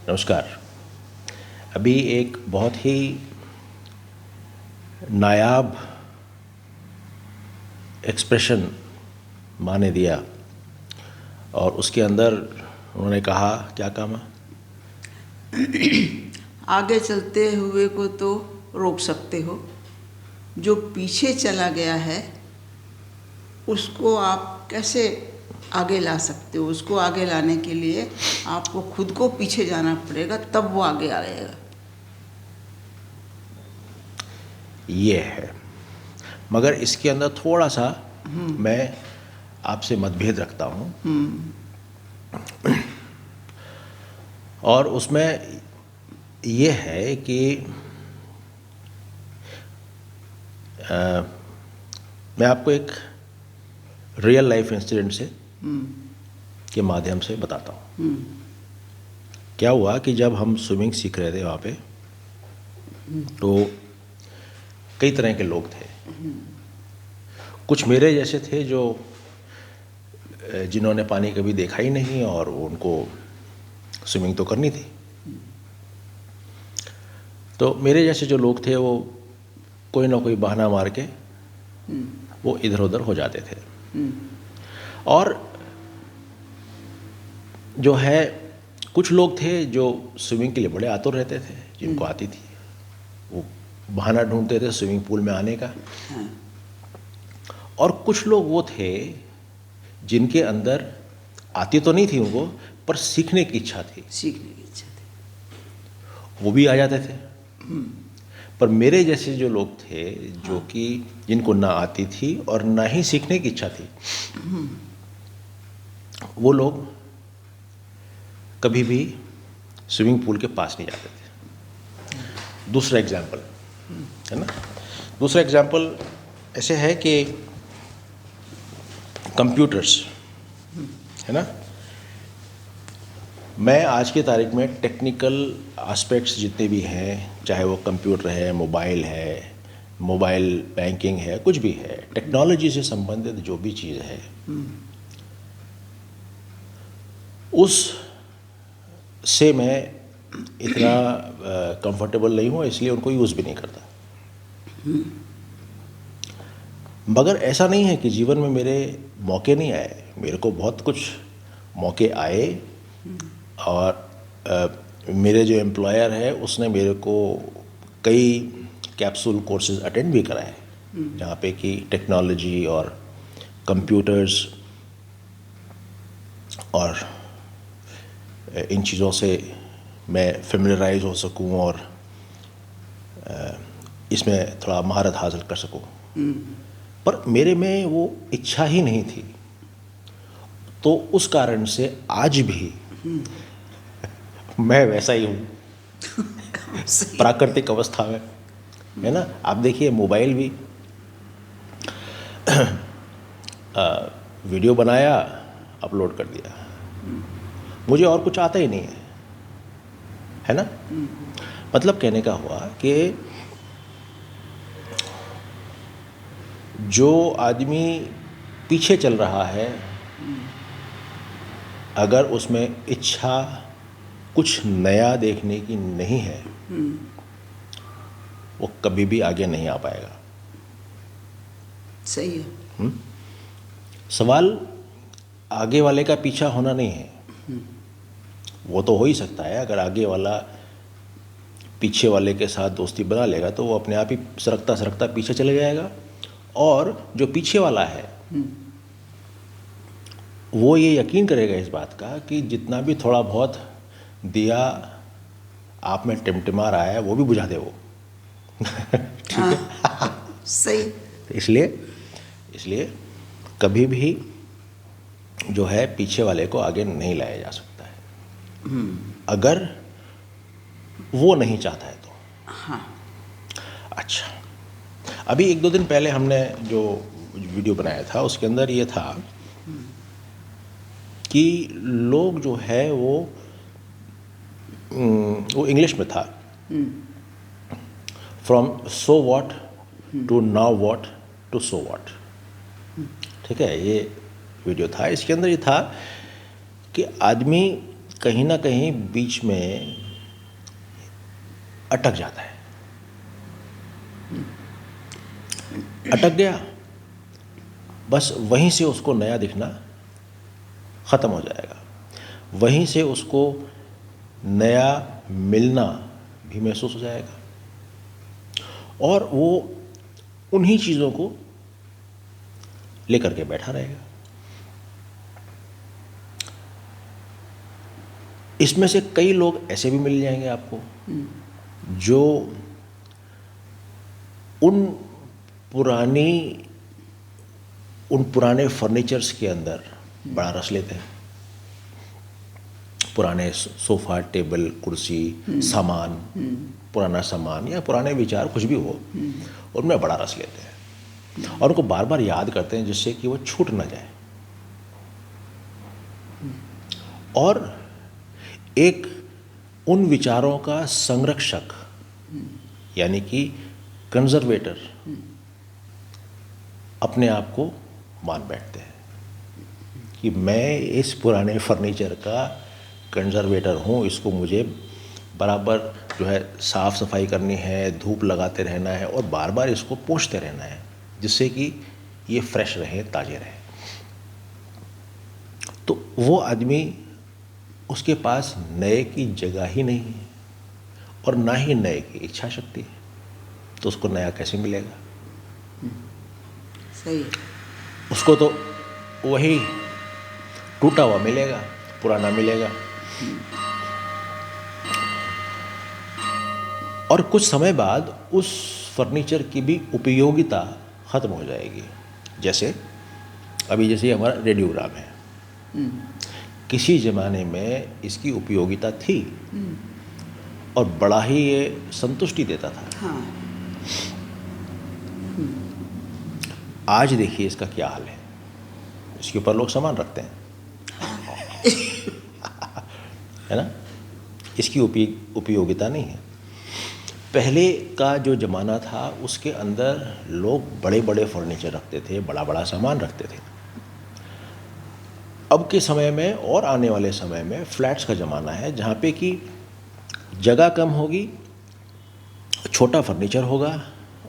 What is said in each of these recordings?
नमस्कार। अभी एक बहुत ही नायाब एक्सप्रेशन माँ ने दिया और उसके अंदर उन्होंने कहा, क्या कहा? आगे चलते हुए को तो रोक सकते हो, जो पीछे चला गया है उसको आप कैसे आगे ला सकते हो? उसको आगे लाने के लिए आपको खुद को पीछे जाना पड़ेगा, तब वो आगे आएगा। ये है, मगर इसके अंदर थोड़ा सा मैं आपसे मतभेद रखता हूँ। और उसमें ये है कि मैं आपको एक रियल लाइफ इंसिडेंट से के माध्यम से बताता हूँ। क्या हुआ कि जब हम स्विमिंग सीख रहे थे वहाँ पे, तो कई तरह के लोग थे। कुछ मेरे जैसे थे जो जिन्होंने पानी कभी देखा ही नहीं और उनको स्विमिंग तो करनी थी। तो मेरे जैसे जो लोग थे वो कोई ना कोई बहाना मार के वो इधर उधर हो जाते थे। और जो है, कुछ लोग थे जो स्विमिंग के लिए बड़े आतुर रहते थे, जिनको आती थी, वो बहाना ढूंढते थे स्विमिंग पूल में आने का। और कुछ लोग वो थे जिनके अंदर आती तो नहीं थी उनको, पर सीखने की इच्छा थी, सीखने की इच्छा थी, वो भी आ जाते थे। पर मेरे जैसे जो लोग थे, जो कि जिनको ना आती थी और ना ही सीखने की इच्छा थी, वो लोग कभी भी स्विमिंग पूल के पास नहीं जाते थे। दूसरा एग्जाम्पल है ना, दूसरा एग्जाम्पल ऐसे है कि कंप्यूटर्स है ना। मैं आज की तारीख में टेक्निकल एस्पेक्ट्स जितने भी हैं, चाहे वो कंप्यूटर है, मोबाइल बैंकिंग है, कुछ भी है, टेक्नोलॉजी से संबंधित जो भी चीज़ है, उस से मैं इतना कंफर्टेबल नहीं हूँ, इसलिए उनको यूज़ भी नहीं करता। मगर ऐसा नहीं है कि जीवन में मेरे मौके नहीं आए, मेरे को बहुत कुछ मौके आए। और मेरे जो एम्प्लॉयर है उसने मेरे को कई कैप्सूल कोर्सेज अटेंड भी कराए, जहाँ पे कि टेक्नोलॉजी और कंप्यूटर्स और इन चीज़ों से मैं फेमिलराइज हो सकूं और इसमें थोड़ा महारत हासिल कर सकूं। पर मेरे में वो इच्छा ही नहीं थी, तो उस कारण से आज भी मैं वैसा ही हूँ प्राकृतिक अवस्था में, है ना। आप देखिए, मोबाइल भी वीडियो बनाया, अपलोड कर दिया, मुझे और कुछ आता ही नहीं है ना। मतलब कहने का हुआ कि जो आदमी पीछे चल रहा है, अगर उसमें इच्छा कुछ नया देखने की नहीं है, वो कभी भी आगे नहीं आ पाएगा। सही है। सवाल आगे वाले का पीछा होना नहीं है, वो तो हो ही सकता है। अगर आगे वाला पीछे वाले के साथ दोस्ती बना लेगा तो वो अपने आप ही सरकता सरकता पीछे चले जाएगा, और जो पीछे वाला है वो ये यकीन करेगा इस बात का कि जितना भी थोड़ा बहुत दिया आप में टिमटिमा रहा है वो भी बुझा दे वो। ठीक है। सही। तो इसलिए कभी भी जो है पीछे वाले को आगे नहीं लाया जा सकता है, अगर वो नहीं चाहता है तो। हाँ। अच्छा, अभी 1-2 दिन पहले हमने जो वीडियो बनाया था उसके अंदर ये था कि लोग जो है वो इंग्लिश में था, from so what to now what to so what. ठीक है, ये वीडियो था। इसके अंदर ये था कि आदमी कहीं ना कहीं बीच में अटक जाता है। अटक गया, बस वहीं से उसको नया दिखना ख़त्म हो जाएगा, वहीं से उसको नया मिलना भी महसूस हो जाएगा, और वो उन्हीं चीज़ों को लेकर के बैठा रहेगा। इसमें से कई लोग ऐसे भी मिल जाएंगे आपको जो उन पुराने फर्नीचर्स के अंदर बड़ा रस लेते हैं। पुराने सोफ़ा, टेबल, कुर्सी, सामान, पुराना सामान या पुराने विचार कुछ भी हो, उनमें बड़ा रस लेते हैं और उनको बार बार याद करते हैं जिससे कि वो छूट ना जाए। और एक उन विचारों का संरक्षक यानी कि कंजर्वेटर अपने आप को मान बैठते हैं कि मैं इस पुराने फर्नीचर का कंजर्वेटर हूँ, इसको मुझे बराबर जो है साफ़ सफाई करनी है, धूप लगाते रहना है और बार बार इसको पोंछते रहना है जिससे कि ये फ्रेश रहे, ताज़े रहे। तो वो आदमी, उसके पास नए की जगह ही नहीं है और ना ही नए की इच्छा शक्ति है, तो उसको नया कैसे मिलेगा? सही है। उसको तो वही टूटा हुआ मिलेगा, पुराना मिलेगा। और कुछ समय बाद उस फर्नीचर की भी उपयोगिता ख़त्म हो जाएगी। जैसे जैसे हमारा रेडियोग्राम है, किसी ज़माने में इसकी उपयोगिता थी और बड़ा ही ये संतुष्टि देता था। हाँ। आज देखिए इसका क्या हाल है, इसके ऊपर लोग सामान रखते हैं है ना, इसकी उपयोगिता नहीं है। पहले का जो ज़माना था उसके अंदर लोग बड़े बड़े फर्नीचर रखते थे, बड़ा बड़ा सामान रखते थे। अब के समय में और आने वाले समय में फ्लैट्स का ज़माना है जहाँ पे कि जगह कम होगी, छोटा फर्नीचर होगा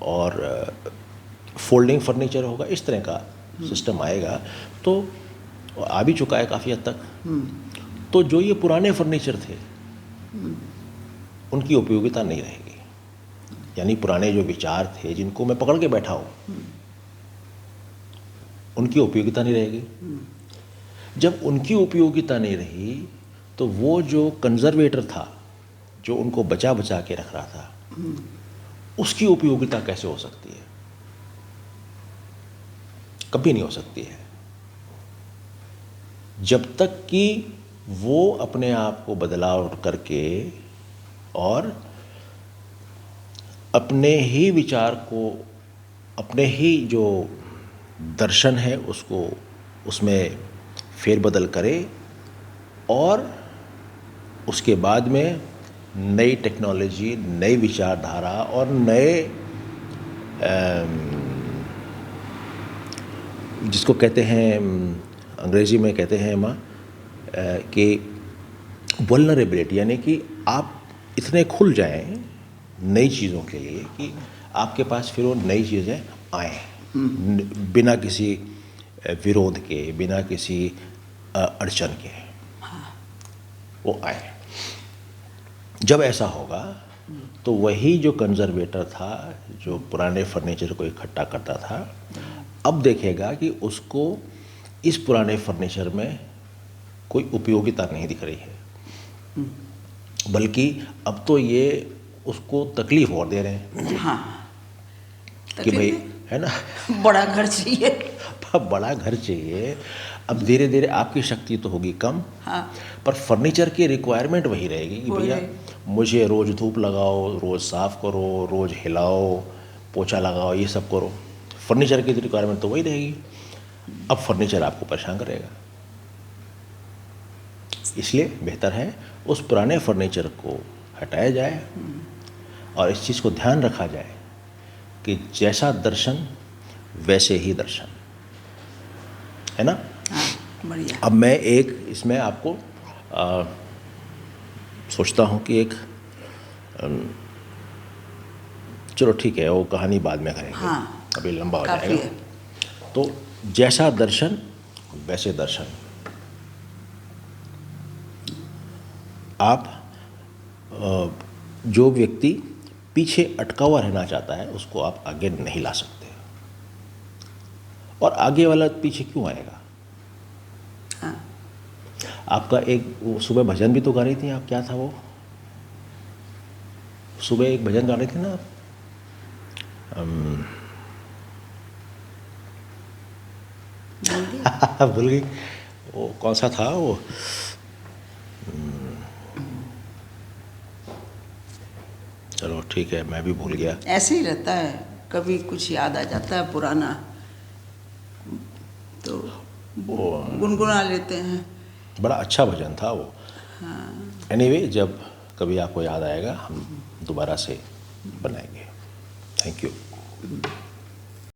और फोल्डिंग फर्नीचर होगा, इस तरह का सिस्टम आएगा। तो आ भी चुका है काफ़ी हद तक। तो जो ये पुराने फर्नीचर थे उनकी उपयोगिता नहीं रहेगी, यानी पुराने जो विचार थे जिनको मैं पकड़ के बैठा हूँ उनकी उपयोगिता नहीं रहेगी। जब उनकी उपयोगिता नहीं रही तो वो जो कंजर्वेटर था, जो उनको बचा बचा के रख रहा था, उसकी उपयोगिता कैसे हो सकती है? कभी नहीं हो सकती है। जब तक कि वो अपने आप को बदलाव करके और अपने ही विचार को, अपने ही जो दर्शन है उसको उसमें फेरबदल करे और उसके बाद में नई टेक्नोलॉजी, नई विचारधारा और नए जिसको कहते हैं अंग्रेज़ी में कहते हैं कि वल्नरेबिलिटी, यानी कि आप इतने खुल जाएं नई चीज़ों के लिए कि आपके पास फिर वो नई चीज़ें आएँ बिना किसी विरोध के, बिना किसी अड़चन के वो आए। जब ऐसा होगा तो वही जो कंजर्वेटर था, जो पुराने फर्नीचर को इकट्ठा करता था, अब देखेगा कि उसको इस पुराने फर्नीचर में कोई उपयोगिता नहीं दिख रही है, बल्कि अब तो ये उसको तकलीफ और दे रहे हैं। हाँ। कि भाई, है ना, बड़ा घर चाहिए, बड़ा घर चाहिए। अब धीरे धीरे आपकी शक्ति तो होगी कम, हाँ, पर फर्नीचर की रिक्वायरमेंट वही रहेगी कि भैया मुझे रोज़ धूप लगाओ, रोज़ साफ़ करो, रोज़ हिलाओ, पोछा लगाओ, ये सब करो। फर्नीचर की रिक्वायरमेंट तो वही रहेगी। अब फर्नीचर आपको परेशान करेगा, इसलिए बेहतर है उस पुराने फर्नीचर को हटाया जाए और इस चीज़ को ध्यान रखा जाए कि जैसा दर्शन वैसे ही दर्शन, है ना। हाँ, बढ़िया। अब मैं एक इसमें आपको सोचता हूँ कि एक चलो ठीक है, वो कहानी बाद में करेंगे। हाँ, अभी लंबा हो काफ़ी जाएगा। है। तो जैसा दर्शन वैसे दर्शन। आप जो व्यक्ति पीछे अटका हुआ रहना चाहता है उसको आप आगे नहीं ला सकते, और आगे वाला पीछे क्यों आएगा? हाँ। आपका एक वो सुबह भजन भी तो गा रही थी आप, क्या था वो? सुबह एक भजन गा रहे थे ना आप? भूल गई वो कौन सा था वो। चलो ठीक है, मैं भी भूल गया। ऐसे ही रहता है, कभी कुछ याद आ जाता है पुराना तो गुनगुना लेते हैं। बड़ा अच्छा भजन था वो। एनीवे, जब कभी आपको याद आएगा हम दोबारा से बनाएंगे। Thank you.